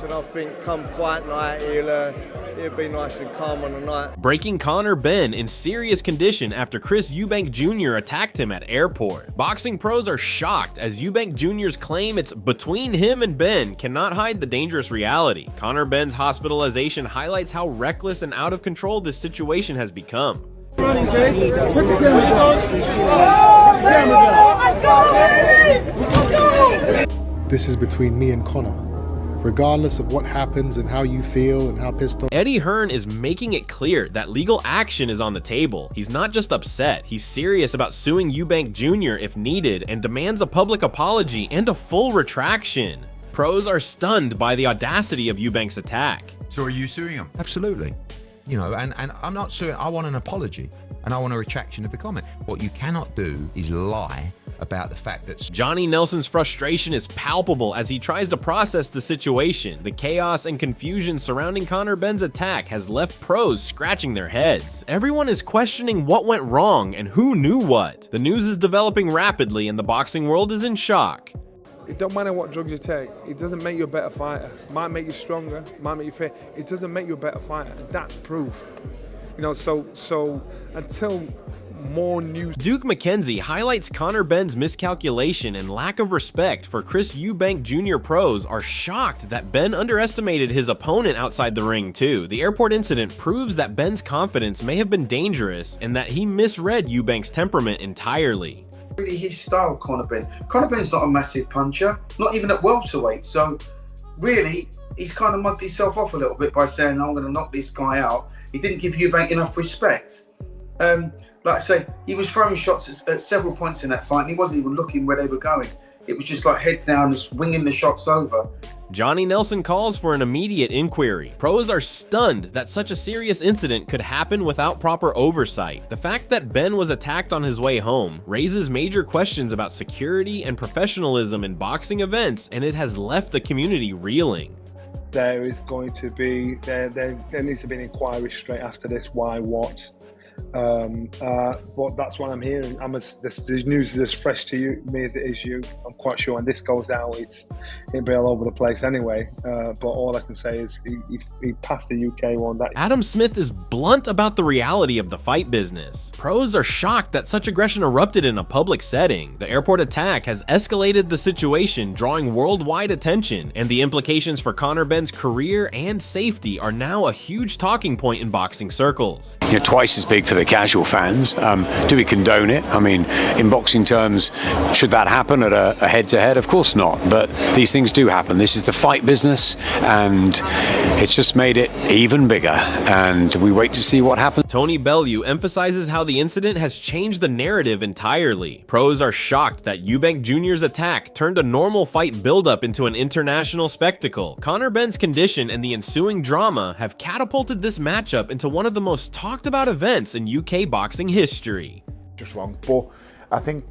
And I think come fight night he'll be nice and calm on the night. Breaking Conor Benn in serious condition after Chris Eubank Jr. attacked him at airport. Boxing pros are shocked as Eubank Jr.'s claim it's between him and Benn cannot hide the dangerous reality. Conor Benn's hospitalization highlights how reckless and out of control this situation has become. Running, Jay. This is between me and Conor. Regardless of what happens and how you feel and how pissed off. Eddie Hearn is making it clear that legal action is on the table. He's not just upset, he's serious about suing Eubank Jr. if needed and demands a public apology and a full retraction. Pros are stunned by the audacity of Eubank's attack. So are you suing him? Absolutely. You know, and I'm not suing, I want an apology and I want a retraction of the comment. What you cannot do is lie about the fact that Johnny Nelson's frustration is palpable as he tries to process the situation. The chaos and confusion surrounding Conor Benn's attack has left pros scratching their heads. Everyone is questioning what went wrong and who knew what. The news is developing rapidly and the boxing world is in shock. It don't matter what drugs you take, it doesn't make you a better fighter. It might make you stronger, it might make you fit. It doesn't make you a better fighter. That's proof. You know, so until more news. Duke McKenzie highlights Conor Benn's miscalculation and lack of respect for Chris Eubank Jr. pros are shocked that Benn underestimated his opponent outside the ring too. The airport incident proves that Benn's confidence may have been dangerous and that he misread Eubank's temperament entirely. Really his style, Conor Benn. Conor Benn's not a massive puncher, not even at welterweight, so really he's kind of mugged himself off a little bit by saying, I'm going to knock this guy out. He didn't give Eubank enough respect. Like I say, he was throwing shots at several points in that fight and he wasn't even looking where they were going. It was just like head down, just winging the shots over. Johnny Nelson calls for an immediate inquiry. Pros are stunned that such a serious incident could happen without proper oversight. The fact that Benn was attacked on his way home raises major questions about security and professionalism in boxing events, and it has left the community reeling. There is going to be, there needs to be an inquiry straight after this, why, what. But that's what I'm hearing. This news is as fresh to me as it is you. I'm quite sure when this goes out, it'll be all over the place anyway. But all I can say is he passed the UK one. Adam Smith is blunt about the reality of the fight business. Pros are shocked that such aggression erupted in a public setting. The airport attack has escalated the situation, drawing worldwide attention, and the implications for Conor Benn's career and safety are now a huge talking point in boxing circles. You're twice as big for the casual fans. Do we condone it? I mean, in boxing terms, should that happen at a head-to-head? Of course not, but these things do happen. This is the fight business, and it's just made it even bigger, and we wait to see what happens. Tony Bellew emphasizes how the incident has changed the narrative entirely. Pros are shocked that Eubank Jr.'s attack turned a normal fight buildup into an international spectacle. Conor Benn's condition and the ensuing drama have catapulted this matchup into one of the most talked about events in UK boxing history. Just wrong, but I think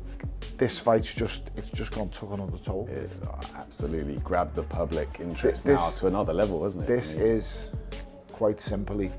this fight's just took another toll. It's absolutely grabbed the public interest now to another level, isn't it? This is quite simply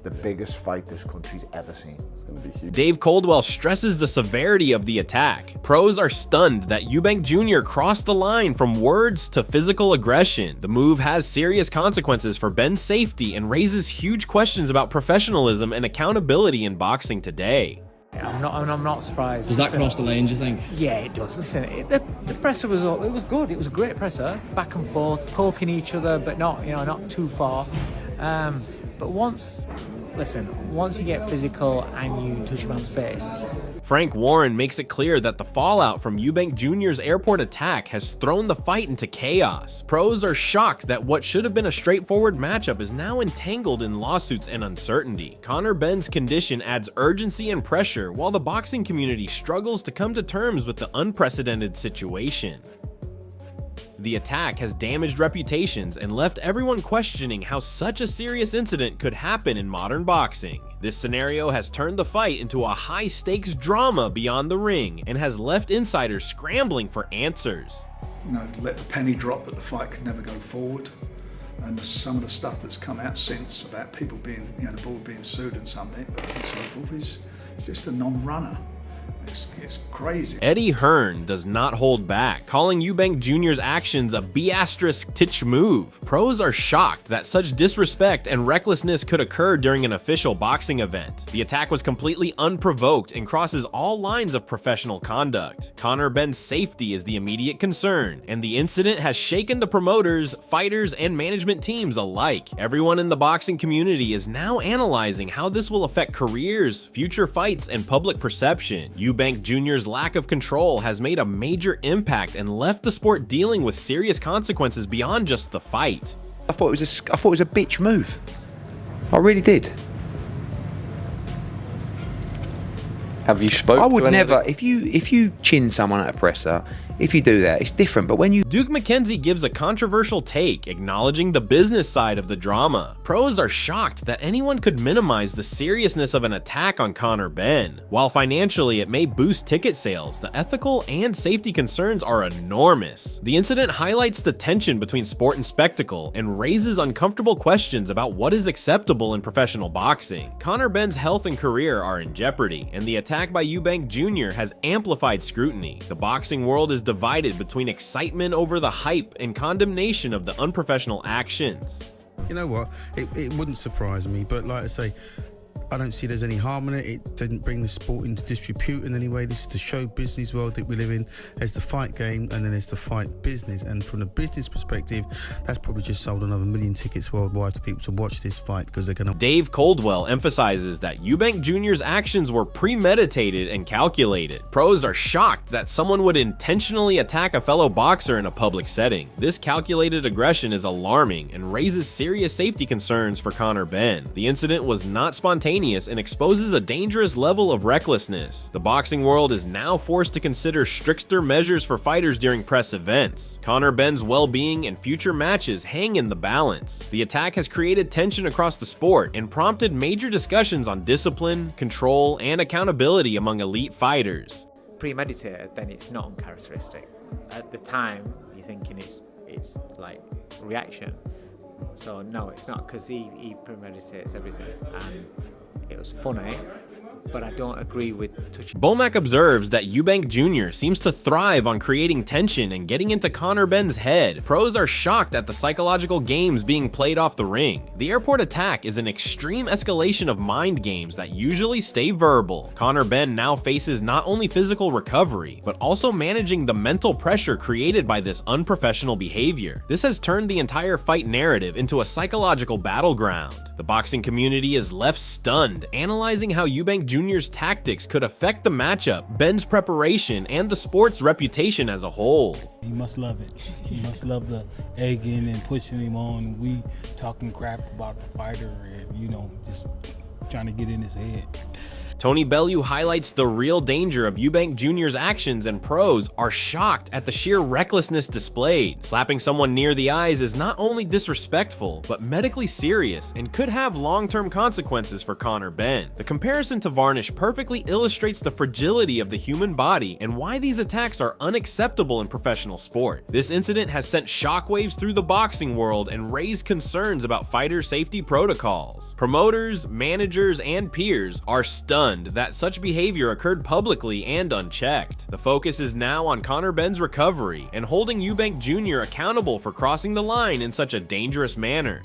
the biggest fight this country's ever seen. It's going to be huge. Dave Coldwell stresses the severity of the attack. Pros are stunned that Eubank Jr. crossed the line from words to physical aggression. The move has serious consequences for Benn's safety and raises huge questions about professionalism and accountability in boxing today. I'm not surprised. Does that cross the lane, do you think? Yeah, it does. Listen, the presser was good. It was a great presser, back and forth, poking each other, but not too far. But once you get physical and you touch a man's face. Frank Warren makes it clear that the fallout from Eubank Jr.'s airport attack has thrown the fight into chaos. Pros are shocked that what should have been a straightforward matchup is now entangled in lawsuits and uncertainty. Conor Benn's condition adds urgency and pressure, while the boxing community struggles to come to terms with the unprecedented situation. The attack has damaged reputations and left everyone questioning how such a serious incident could happen in modern boxing. This scenario has turned the fight into a high-stakes drama beyond the ring and has left insiders scrambling for answers. Let the penny drop that the fight could never go forward. and some of the stuff that's come out since about people being, the board being sued and something, and so forth, is just a non-runner. It's crazy. Eddie Hearn does not hold back, calling Eubank Jr.'s actions a B***tich move. Pros are shocked that such disrespect and recklessness could occur during an official boxing event. The attack was completely unprovoked and crosses all lines of professional conduct. Conor Benn's safety is the immediate concern, and the incident has shaken the promoters, fighters, and management teams alike. Everyone in the boxing community is now analyzing how this will affect careers, future fights, and public perception. Eubank Jr.'s lack of control has made a major impact and left the sport dealing with serious consequences beyond just the fight. I thought it was a bitch move. I really did. Have you spoken? I would never. If you chin someone at a presser, if you do that, it's different. But when you Duke McKenzie gives a controversial take, acknowledging the business side of the drama. Pros are shocked that anyone could minimize the seriousness of an attack on Conor Benn. While financially it may boost ticket sales, the ethical and safety concerns are enormous. The incident highlights the tension between sport and spectacle and raises uncomfortable questions about what is acceptable in professional boxing. Conor Benn's health and career are in jeopardy, and the attack by Eubank Jr. has amplified scrutiny. The boxing world is divided between excitement over the hype and condemnation of the unprofessional actions. You know what? It wouldn't surprise me, but like I say, I don't see there's any harm in it. It didn't bring the sport into disrepute in any way. This is the show business world that we live in. There's the fight game and then there's the fight business. And from the business perspective, that's probably just sold another 1 million tickets worldwide to people to watch this fight because they're going to... Dave Coldwell emphasizes that Eubank Jr.'s actions were premeditated and calculated. Pros are shocked that someone would intentionally attack a fellow boxer in a public setting. This calculated aggression is alarming and raises serious safety concerns for Conor Benn. The incident was not spontaneous and exposes a dangerous level of recklessness. The boxing world is now forced to consider stricter measures for fighters during press events. Conor Benn's well-being and future matches hang in the balance. The attack has created tension across the sport and prompted major discussions on discipline, control, and accountability among elite fighters. Premeditated, then it's not uncharacteristic. At the time, you're thinking it's like reaction. So no, it's not, because he premeditates everything, and it was funny, but I don't agree with touching. Bomac observes that Eubank Jr. seems to thrive on creating tension and getting into Conor Benn's head. Pros are shocked at the psychological games being played off the ring. The airport attack is an extreme escalation of mind games that usually stay verbal. Conor Benn now faces not only physical recovery, but also managing the mental pressure created by this unprofessional behavior. This has turned the entire fight narrative into a psychological battleground. The boxing community is left stunned, analyzing how Eubank Jr.'s tactics could affect the matchup, Benn's preparation, and the sport's reputation as a whole. He must love it. He must love the egging and pushing him on. We talking crap about the fighter and, just trying to get in his head. Tony Bellew highlights the real danger of Eubank Jr.'s actions, and pros are shocked at the sheer recklessness displayed. Slapping someone near the eyes is not only disrespectful, but medically serious and could have long-term consequences for Conor Benn. The comparison to varnish perfectly illustrates the fragility of the human body and why these attacks are unacceptable in professional sport. This incident has sent shockwaves through the boxing world and raised concerns about fighter safety protocols. Promoters, managers, and peers are stunned that such behavior occurred publicly and unchecked. The focus is now on Conor Benn's recovery and holding Eubank Jr. accountable for crossing the line in such a dangerous manner.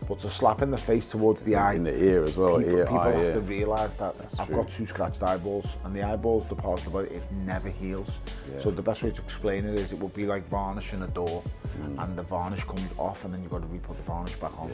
But to slap in the face towards the eye, in the ear as well. People have to realise that I've got 2 scratched eyeballs, and the eyeball's the part of the body, it never heals. So the best way to explain it is it would be like varnishing a door, and the varnish comes off, and then you've got to re-put the varnish back on.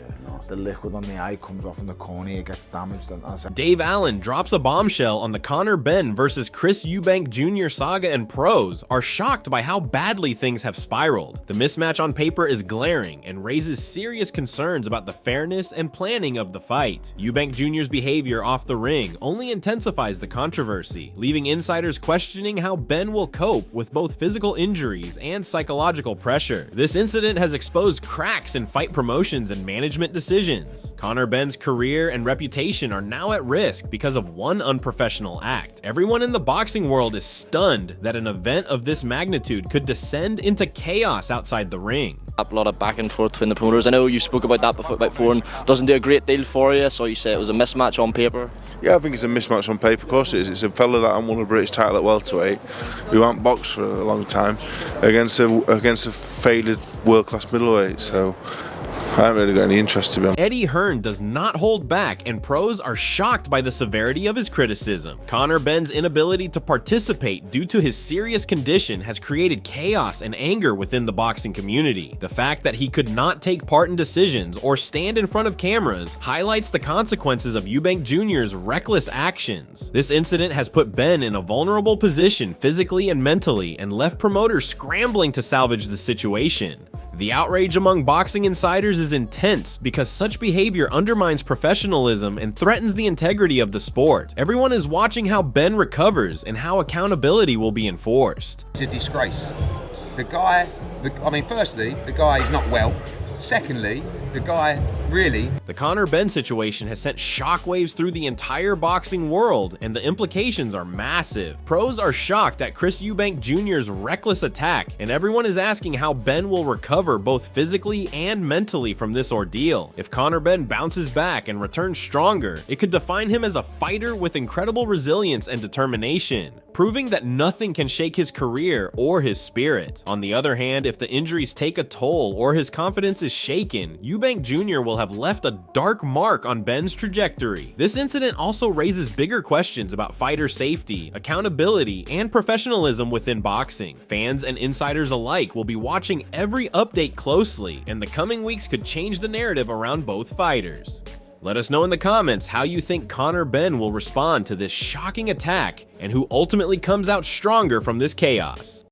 The liquid on the eye comes off in the cornea, gets damaged. And Dave Allen drops a bombshell on the Conor Benn versus Chris Eubank Jr. saga, and pros are shocked by how badly things have spiraled. The mismatch on paper is glaring and raises serious concerns about the fairness and planning of the fight. Eubank Jr.'s behavior off the ring only intensifies the controversy, leaving insiders questioning how Benn will cope with both physical injuries and psychological pressure. This incident has exposed cracks in fight promotions and management decisions. Conor Benn's career and reputation are now at risk because of one unprofessional act. Everyone in the boxing world is stunned that an event of this magnitude could descend into chaos outside the ring. A lot of back and forth between the promoters. I know you spoke about that before and doesn't do a great deal for you, so you say it was a mismatch on paper. Yeah, I think it's a mismatch on paper. Of course it is. It's a fella that won a British title at welterweight, who hasn't boxed for a long time, against a faded world-class middleweight. So I haven't really got any interest to be honest. Eddie Hearn does not hold back, and pros are shocked by the severity of his criticism. Conor Benn's inability to participate due to his serious condition has created chaos and anger within the boxing community. The fact that he could not take part in decisions or stand in front of cameras highlights the consequences of Eubank Jr.'s reckless actions. This incident has put Benn in a vulnerable position physically and mentally, and left promoters scrambling to salvage the situation. The outrage among boxing insiders is intense because such behavior undermines professionalism and threatens the integrity of the sport. Everyone is watching how Benn recovers and how accountability will be enforced. It's a disgrace. The guy, firstly, the guy is not well. Secondly, the guy really... The Conor Benn situation has sent shockwaves through the entire boxing world, and the implications are massive. Pros are shocked at Chris Eubank Jr.'s reckless attack, and everyone is asking how Benn will recover both physically and mentally from this ordeal. If Conor Benn bounces back and returns stronger, it could define him as a fighter with incredible resilience and determination, proving that nothing can shake his career or his spirit. On the other hand, if the injuries take a toll or his confidence is shaken, Eubank Jr. will have left a dark mark on Benn's trajectory. This incident also raises bigger questions about fighter safety, accountability, and professionalism within boxing. Fans and insiders alike will be watching every update closely, and the coming weeks could change the narrative around both fighters. Let us know in the comments how you think Conor Benn will respond to this shocking attack and who ultimately comes out stronger from this chaos.